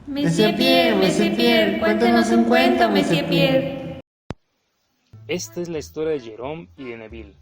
Monsieur Pierre, cuéntenos un cuento, Monsieur Pierre. Esta es la historia de Jérôme y de Neville,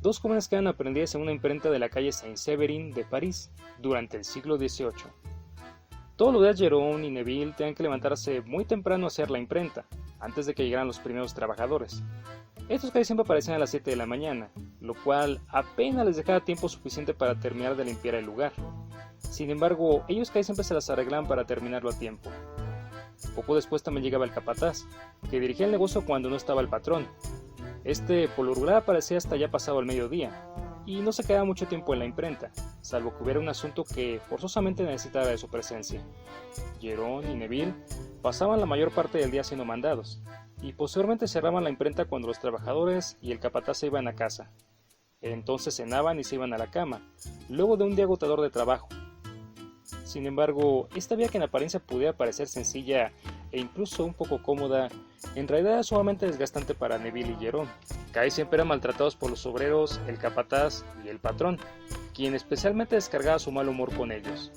dos jóvenes que eran aprendices en una imprenta de la calle Saint-Séverin de París durante el siglo XVIII. Todos los días Jérôme y Neville tenían que levantarse muy temprano a hacer la imprenta, antes de que llegaran los primeros trabajadores. Estos casi siempre aparecían a las 7 de la mañana, lo cual apenas les dejaba tiempo suficiente para terminar de limpiar el lugar. Sin embargo, ellos casi siempre se las arreglaban para terminarlo a tiempo. Poco después también llegaba el capataz, que dirigía el negocio cuando no estaba el patrón. Este por lo regular aparecía hasta ya pasado el mediodía, y no se quedaba mucho tiempo en la imprenta, salvo que hubiera un asunto que forzosamente necesitara de su presencia. Jérôme y Neville pasaban la mayor parte del día haciendo mandados, y posteriormente cerraban la imprenta cuando los trabajadores y el capataz se iban a casa. Entonces cenaban y se iban a la cama, luego de un día agotador de trabajo. Sin embargo, esta vida que en apariencia pudiera parecer sencilla e incluso un poco cómoda, en realidad era sumamente desgastante para Neville y Jérôme. Casi siempre eran maltratados por los obreros, el capataz y el patrón, quien especialmente descargaba su mal humor con ellos.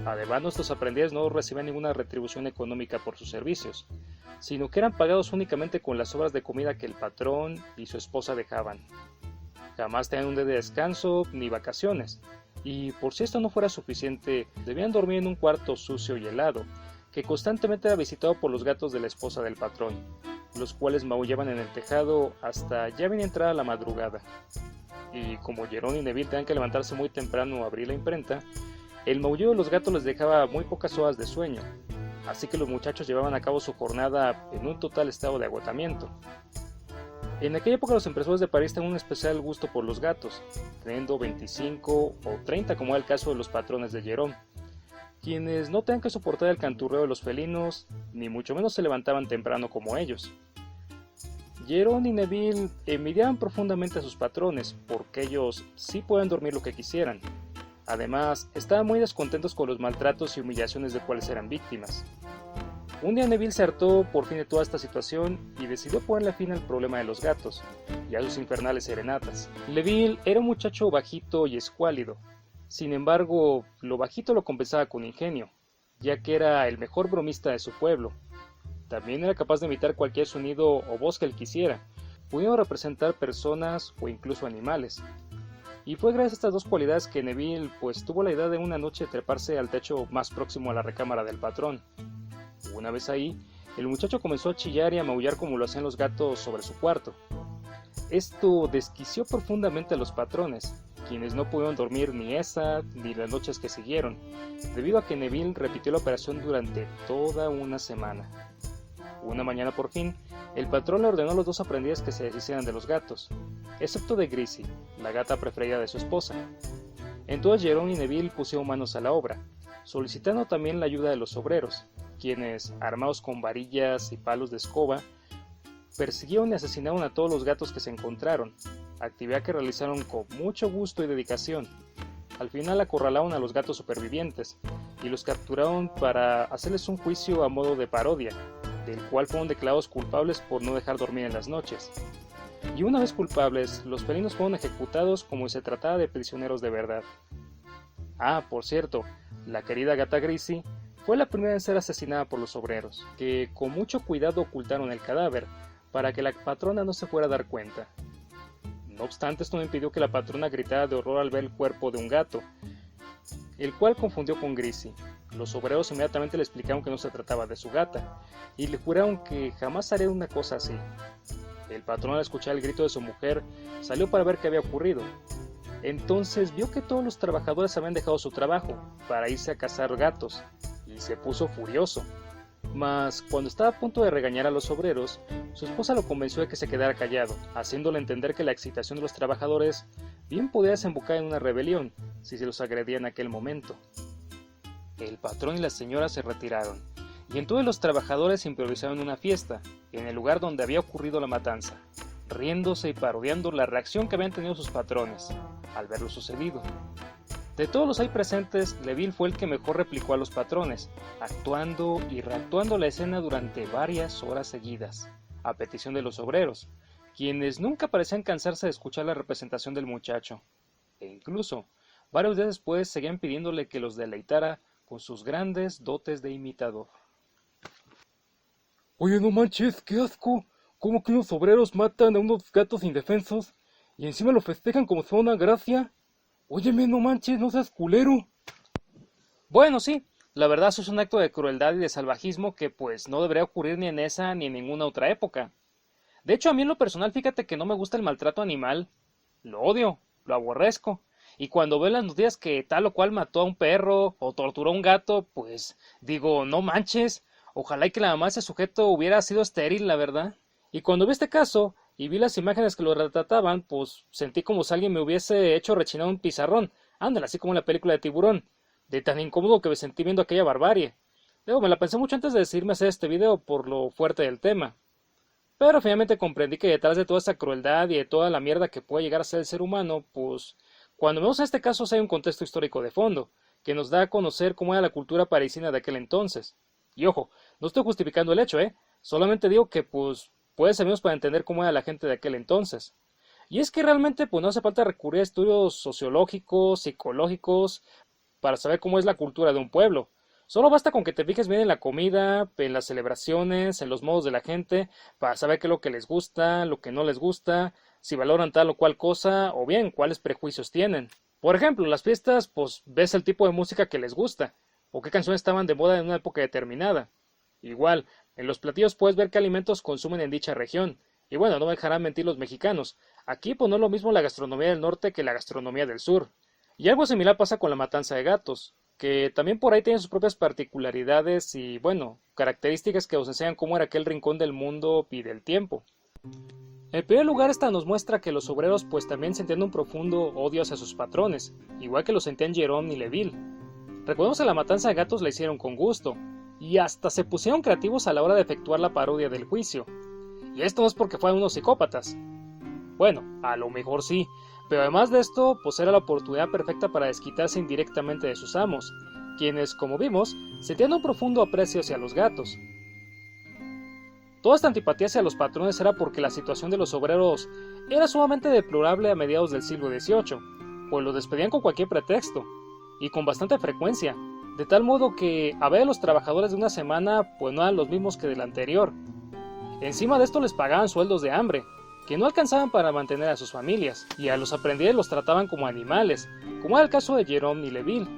Además, nuestros aprendices no recibían ninguna retribución económica por sus servicios, sino que eran pagados únicamente con las sobras de comida que el patrón y su esposa dejaban. Jamás tenían un día de descanso ni vacaciones, y por si esto no fuera suficiente, debían dormir en un cuarto sucio y helado, que constantemente era visitado por los gatos de la esposa del patrón, los cuales maullaban en el tejado hasta ya bien entrada la madrugada. Y como Jérôme y Neville tenían que levantarse muy temprano a abrir la imprenta, el maullido de los gatos les dejaba muy pocas horas de sueño, así que los muchachos llevaban a cabo su jornada en un total estado de agotamiento. En aquella época los impresores de París tenían un especial gusto por los gatos, teniendo 25 o 30 como era el caso de los patrones de Jérôme, quienes no tenían que soportar el canturreo de los felinos, ni mucho menos se levantaban temprano como ellos. Jérôme y Neville envidiaban profundamente a sus patrones, porque ellos sí podían dormir lo que quisieran. Además, estaban muy descontentos con los maltratos y humillaciones de cuales eran víctimas. Un día Neville se hartó por fin de toda esta situación y decidió ponerle fin al problema de los gatos y a sus infernales serenatas. Neville era un muchacho bajito y escuálido. Sin embargo, lo bajito lo compensaba con ingenio, ya que era el mejor bromista de su pueblo. También era capaz de imitar cualquier sonido o voz que él quisiera, pudiendo representar personas o incluso animales. Y fue gracias a estas dos cualidades que Neville tuvo la idea de una noche treparse al techo más próximo a la recámara del patrón. Una vez ahí, el muchacho comenzó a chillar y a maullar como lo hacían los gatos sobre su cuarto. Esto desquició profundamente a los patrones, quienes no pudieron dormir ni esa ni las noches que siguieron, debido a que Neville repitió la operación durante toda una semana. Una mañana por fin, el patrón le ordenó a los dos aprendices que se deshicieran de los gatos, excepto de Grisi, la gata preferida de su esposa. Entonces Jérôme y Neville pusieron manos a la obra, solicitando también la ayuda de los obreros, quienes, armados con varillas y palos de escoba, persiguieron y asesinaron a todos los gatos que se encontraron, actividad que realizaron con mucho gusto y dedicación. Al final acorralaron a los gatos supervivientes y los capturaron para hacerles un juicio a modo de parodia, del cual fueron declarados culpables por no dejar dormir en las noches. Y una vez culpables, los felinos fueron ejecutados como si se tratara de prisioneros de verdad. Ah, por cierto, la querida gata Grisi fue la primera en ser asesinada por los obreros, que con mucho cuidado ocultaron el cadáver para que la patrona no se fuera a dar cuenta. No obstante, esto no impidió que la patrona gritara de horror al ver el cuerpo de un gato, el cual confundió con Grisi. Los obreros inmediatamente le explicaron que no se trataba de su gata, y le juraron que jamás haría una cosa así. El patrón, al escuchar el grito de su mujer, salió para ver qué había ocurrido. Entonces vio que todos los trabajadores habían dejado su trabajo para irse a cazar gatos, y se puso furioso. Mas, cuando estaba a punto de regañar a los obreros, su esposa lo convenció de que se quedara callado, haciéndole entender que la excitación de los trabajadores bien podía desembocar en una rebelión si se los agredía en aquel momento. El patrón y la señora se retiraron, y entonces los trabajadores improvisaron una fiesta en el lugar donde había ocurrido la matanza, riéndose y parodiando la reacción que habían tenido sus patrones al ver lo sucedido. De todos los ahí presentes, Neville fue el que mejor replicó a los patrones, actuando y reactuando la escena durante varias horas seguidas, a petición de los obreros, quienes nunca parecían cansarse de escuchar la representación del muchacho, e incluso, varios días después seguían pidiéndole que los deleitara con sus grandes dotes de imitador. Oye, no manches, qué asco. ¿Cómo que unos obreros matan a unos gatos indefensos y encima lo festejan como si fuera una gracia? Óyeme, no manches, no seas culero. Bueno, sí, la verdad eso es un acto de crueldad y de salvajismo que pues no debería ocurrir ni en esa ni en ninguna otra época. De hecho, a mí en lo personal, fíjate que no me gusta el maltrato animal. Lo odio, lo aborrezco. Y cuando veo en las noticias que tal o cual mató a un perro o torturó a un gato, pues digo, no manches, ojalá y que la mamá de ese sujeto hubiera sido estéril, la verdad. Y cuando vi este caso y vi las imágenes que lo retrataban, pues sentí como si alguien me hubiese hecho rechinar un pizarrón. Ándale, así como en la película de Tiburón. De tan incómodo que me sentí viendo aquella barbarie. Luego me la pensé mucho antes de decidirme hacer este video por lo fuerte del tema. Pero finalmente comprendí que detrás de toda esa crueldad y de toda la mierda que puede llegar a ser el ser humano, pues cuando vemos en este caso hay un contexto histórico de fondo, que nos da a conocer cómo era la cultura parisina de aquel entonces. Y ojo, no estoy justificando el hecho, solamente digo que pues puede servirnos para entender cómo era la gente de aquel entonces. Y es que realmente pues no hace falta recurrir a estudios sociológicos, psicológicos, para saber cómo es la cultura de un pueblo. Solo basta con que te fijes bien en la comida, en las celebraciones, en los modos de la gente, para saber qué es lo que les gusta, lo que no les gusta, si valoran tal o cual cosa, o bien cuáles prejuicios tienen. Por ejemplo, en las fiestas, pues ves el tipo de música que les gusta, o qué canciones estaban de moda en una época determinada. Igual, en los platillos puedes ver qué alimentos consumen en dicha región. Y bueno, no me dejarán mentir los mexicanos. Aquí pues no es lo mismo la gastronomía del norte que la gastronomía del sur. Y algo similar pasa con la matanza de gatos, que también por ahí tiene sus propias particularidades y, bueno, características que nos enseñan cómo era aquel rincón del mundo y del tiempo. En primer lugar, esta nos muestra que los obreros pues también sentían un profundo odio hacia sus patrones, igual que lo sentían Jerome y Leville. Recordemos que la matanza de gatos la hicieron con gusto, y hasta se pusieron creativos a la hora de efectuar la parodia del juicio. Y esto no es porque fueran unos psicópatas. Bueno, a lo mejor sí, pero además de esto, pues era la oportunidad perfecta para desquitarse indirectamente de sus amos, quienes, como vimos, sentían un profundo aprecio hacia los gatos. Toda esta antipatía hacia los patrones era porque la situación de los obreros era sumamente deplorable a mediados del siglo XVIII, pues los despedían con cualquier pretexto, y con bastante frecuencia, de tal modo que a ver a los trabajadores de una semana pues no eran los mismos que de la anterior. Encima de esto les pagaban sueldos de hambre, que no alcanzaban para mantener a sus familias, y a los aprendices los trataban como animales, como era el caso de Jerome y Leville.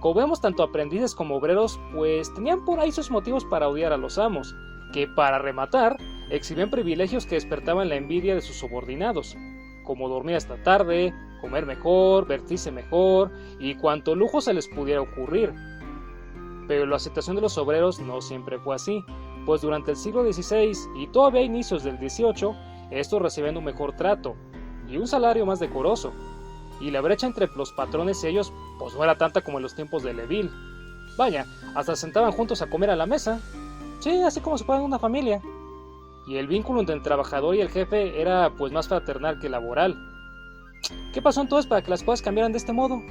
Como vemos, tanto aprendices como obreros pues tenían por ahí sus motivos para odiar a los amos, que para rematar exhibían privilegios que despertaban la envidia de sus subordinados, como dormir hasta tarde, comer mejor, vestirse mejor y cuanto lujo se les pudiera ocurrir. Pero la aceptación de los obreros no siempre fue así, pues durante el siglo XVI y todavía a inicios del XVIII, estos recibían un mejor trato y un salario más decoroso, y la brecha entre los patrones y ellos pues no era tanta como en los tiempos de Leville. Vaya, hasta se sentaban juntos a comer a la mesa, sí, así como si fueran una familia. Y el vínculo entre el trabajador y el jefe era pues más fraternal que laboral. ¿Qué pasó entonces para que las cosas cambiaran de este modo?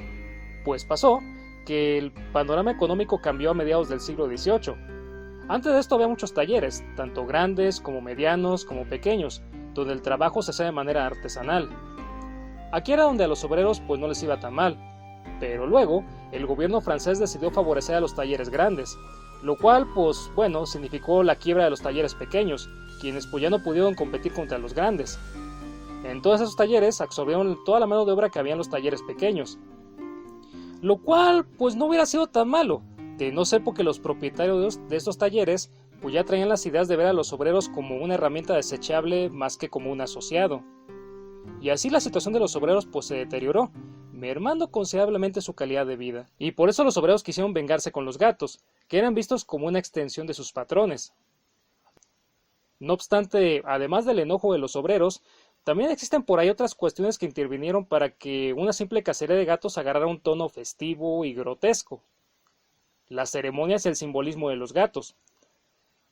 Pues pasó que el panorama económico cambió a mediados del siglo XVIII. Antes de esto había muchos talleres, tanto grandes como medianos como pequeños, donde el trabajo se hacía de manera artesanal. Aquí era donde a los obreros pues no les iba tan mal, pero luego el gobierno francés decidió favorecer a los talleres grandes, lo cual pues bueno significó la quiebra de los talleres pequeños, quienes pues ya no pudieron competir contra los grandes. Entonces esos talleres absorbieron toda la mano de obra que había en los talleres pequeños, lo cual pues no hubiera sido tan malo, de no ser porque los propietarios de estos talleres pues ya traían las ideas de ver a los obreros como una herramienta desechable más que como un asociado. Y así la situación de los obreros pues se deterioró, mermando considerablemente su calidad de vida. Y por eso los obreros quisieron vengarse con los gatos, que eran vistos como una extensión de sus patrones. No obstante, además del enojo de los obreros, también existen por ahí otras cuestiones que intervinieron para que una simple cacería de gatos agarrara un tono festivo y grotesco. Las ceremonias y el simbolismo de los gatos.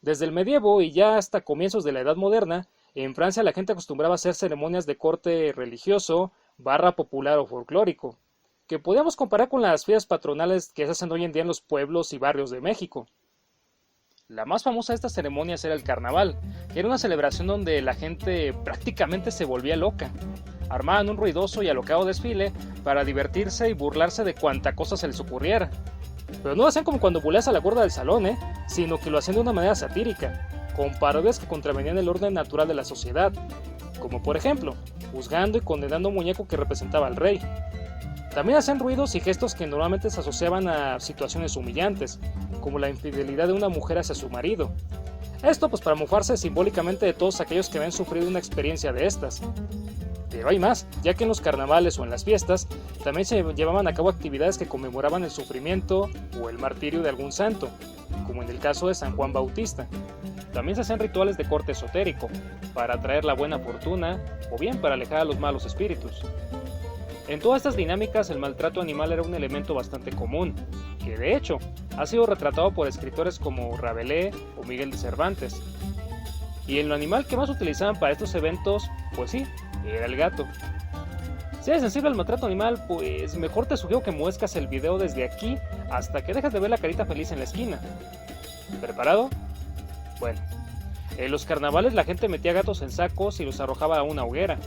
Desde el medievo y ya hasta comienzos de la Edad Moderna, en Francia la gente acostumbraba a hacer ceremonias de corte religioso, popular o folclórico, que podíamos comparar con las fiestas patronales que se hacen hoy en día en los pueblos y barrios de México. La más famosa de estas ceremonias era el carnaval, que era una celebración donde la gente prácticamente se volvía loca. Armaban un ruidoso y alocado desfile para divertirse y burlarse de cuanta cosa se les ocurriera. Pero no lo hacían como cuando buleas a la gorda del salón, sino que lo hacían de una manera satírica, con parodias que contravenían el orden natural de la sociedad, como por ejemplo, juzgando y condenando a un muñeco que representaba al rey. También hacían ruidos y gestos que normalmente se asociaban a situaciones humillantes, como la infidelidad de una mujer hacia su marido. Esto pues para mofarse simbólicamente de todos aquellos que habían sufrido una experiencia de estas. Pero hay más, ya que en los carnavales o en las fiestas también se llevaban a cabo actividades que conmemoraban el sufrimiento o el martirio de algún santo, como en el caso de San Juan Bautista. También se hacían rituales de corte esotérico, para atraer la buena fortuna o bien para alejar a los malos espíritus. En todas estas dinámicas el maltrato animal era un elemento bastante común, que de hecho ha sido retratado por escritores como Rabelais o Miguel de Cervantes. Y en lo animal que más utilizaban para estos eventos, pues sí, era el gato. Si eres sensible al maltrato animal, pues mejor te sugiero que muescas el video desde aquí hasta que dejes de ver la carita feliz en la esquina. ¿Preparado? Bueno, en los carnavales la gente metía gatos en sacos y los arrojaba a una hoguera.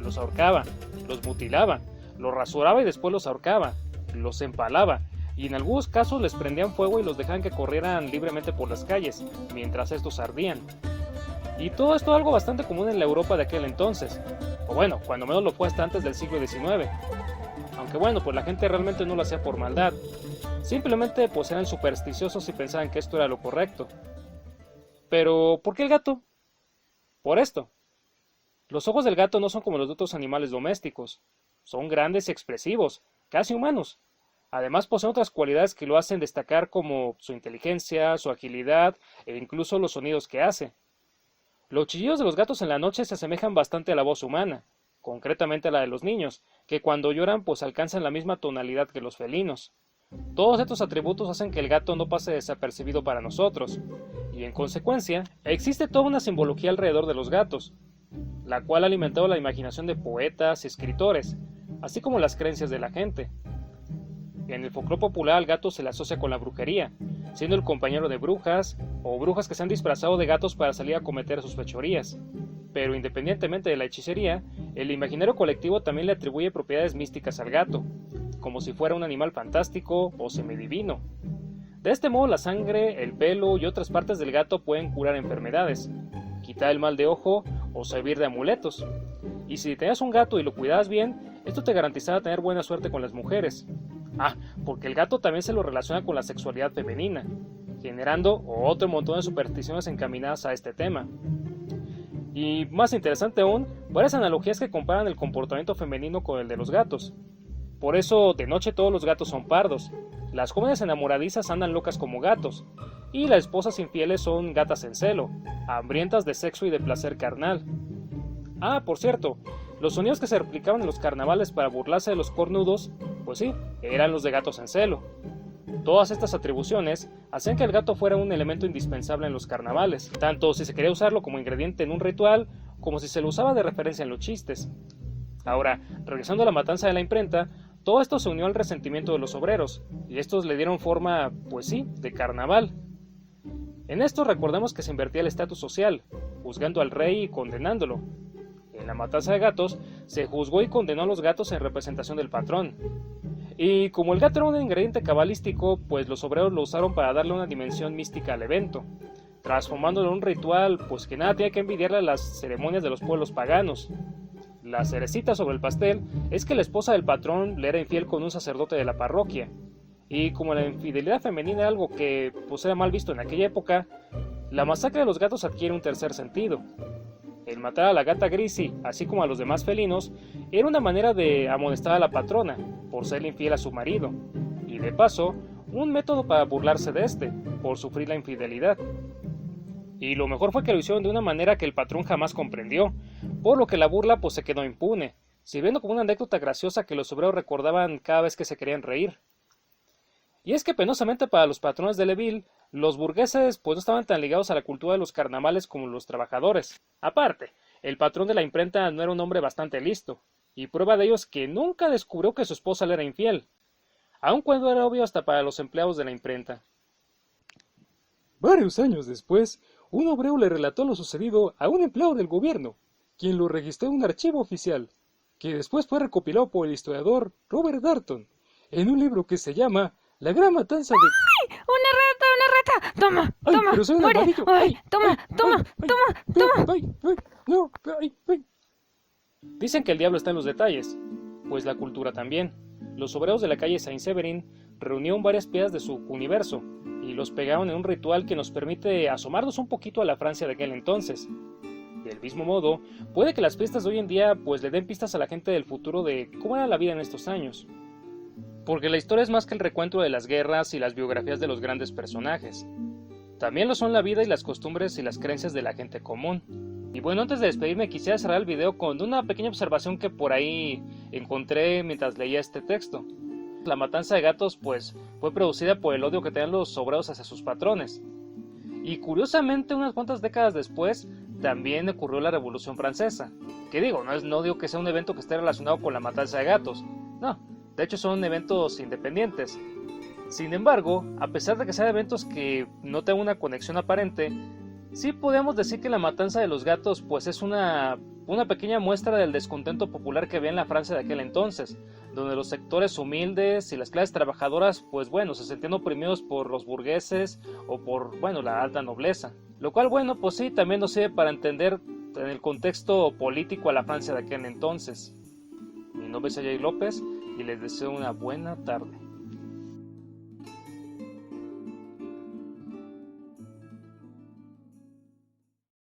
Los ahorcaba, los mutilaba, los rasuraba y después los ahorcaba, los empalaba, y en algunos casos les prendían fuego y los dejaban que corrieran libremente por las calles, mientras estos ardían. Y todo esto algo bastante común en la Europa de aquel entonces, o bueno, cuando menos lo fue hasta antes del siglo XIX. Aunque bueno, pues la gente realmente no lo hacía por maldad, simplemente pues eran supersticiosos y pensaban que esto era lo correcto. Pero, ¿por qué el gato? Por esto. Los ojos del gato no son como los de otros animales domésticos. Son grandes y expresivos, casi humanos. Además poseen otras cualidades que lo hacen destacar como su inteligencia, su agilidad e incluso los sonidos que hace. Los chillidos de los gatos en la noche se asemejan bastante a la voz humana, concretamente a la de los niños, que cuando lloran pues alcanzan la misma tonalidad que los felinos. Todos estos atributos hacen que el gato no pase desapercibido para nosotros, y en consecuencia existe toda una simbología alrededor de los gatos, la cual ha alimentado la imaginación de poetas y escritores, así como las creencias de la gente. En el folclore popular al gato se le asocia con la brujería, siendo el compañero de brujas o brujas que se han disfrazado de gatos para salir a cometer sus fechorías. Pero independientemente de la hechicería, el imaginario colectivo también le atribuye propiedades místicas al gato, como si fuera un animal fantástico o semidivino. De este modo la sangre, el pelo y otras partes del gato pueden curar enfermedades, quitar el mal de ojo o servir de amuletos. Y si tenías un gato y lo cuidabas bien, esto te garantizaba tener buena suerte con las mujeres. Porque el gato también se lo relaciona con la sexualidad femenina, generando otro montón de supersticiones encaminadas a este tema. Y más interesante aún, varias analogías que comparan el comportamiento femenino con el de los gatos. Por eso, de noche todos los gatos son pardos, las jóvenes enamoradizas andan locas como gatos, y las esposas infieles son gatas en celo, hambrientas de sexo y de placer carnal. Por cierto, los sonidos que se replicaban en los carnavales para burlarse de los cornudos, pues sí, eran los de gatos en celo. Todas estas atribuciones hacían que el gato fuera un elemento indispensable en los carnavales, tanto si se quería usarlo como ingrediente en un ritual, como si se lo usaba de referencia en los chistes. Ahora, regresando a la matanza de la imprenta, todo esto se unió al resentimiento de los obreros, y estos le dieron forma, pues sí, de carnaval. En esto recordemos que se invertía el estatus social, juzgando al rey y condenándolo. En la matanza de gatos, se juzgó y condenó a los gatos en representación del patrón. Y como el gato era un ingrediente cabalístico, pues los obreros lo usaron para darle una dimensión mística al evento, transformándolo en un ritual pues que nada tiene que envidiarle a las ceremonias de los pueblos paganos. La cerecita sobre el pastel es que la esposa del patrón le era infiel con un sacerdote de la parroquia. Y como la infidelidad femenina era algo que pues era mal visto en aquella época, la masacre de los gatos adquiere un tercer sentido. El matar a la gata Grisi, así como a los demás felinos, era una manera de amonestar a la patrona por ser infiel a su marido, y de paso, un método para burlarse de este, por sufrir la infidelidad. Y lo mejor fue que lo hicieron de una manera que el patrón jamás comprendió, por lo que la burla pues se quedó impune, sirviendo como una anécdota graciosa que los obreros recordaban cada vez que se querían reír. Y es que penosamente para los patrones de Leville, los burgueses pues no estaban tan ligados a la cultura de los carnavales como los trabajadores. Aparte, el patrón de la imprenta no era un hombre bastante listo, y prueba de ello es que nunca descubrió que su esposa le era infiel, aun cuando era obvio hasta para los empleados de la imprenta. Varios años después, un obrero le relató lo sucedido a un empleado del gobierno, quien lo registró en un archivo oficial, que después fue recopilado por el historiador Robert Darnton, en un libro que se llama La gran matanza de... ¡Una rata! ¡Toma! ¡Ay, ¡Toma! pero soy un ¡Muere! amarillo! ¡Ay! ¡Ay, ¡Toma! ay, ¡Toma! ay, ¡Toma! ay, ¡Toma! ay, ay, no! ¡Ay, ay! Dicen que el diablo está en los detalles, pues la cultura también. Los obreros de la calle Saint-Severin reunieron varias piezas de su universo y los pegaron en un ritual que nos permite asomarnos un poquito a la Francia de aquel entonces. Del mismo modo, puede que las fiestas de hoy en día pues le den pistas a la gente del futuro de cómo era la vida en estos años. Porque la historia es más que el recuento de las guerras y las biografías de los grandes personajes. También lo son la vida y las costumbres y las creencias de la gente común. Y bueno, antes de despedirme quisiera cerrar el video con una pequeña observación que por ahí encontré mientras leía este texto. La matanza de gatos pues fue producida por el odio que tenían los obreros hacia sus patrones. Y curiosamente unas cuantas décadas después también ocurrió la Revolución Francesa. Que digo, no digo que sea un evento que esté relacionado con la matanza de gatos. No, de hecho son eventos independientes. Sin embargo, a pesar de que sean eventos que no tengan una conexión aparente, sí podemos decir que la matanza de los gatos pues es una pequeña muestra del descontento popular que había en la Francia de aquel entonces, donde los sectores humildes y las clases trabajadoras pues bueno, se sentían oprimidos por los burgueses o por bueno, la alta nobleza. Lo cual bueno, pues sí, también nos sirve para entender en el contexto político a la Francia de aquel entonces. Mi nombre es Ayay López y les deseo una buena tarde.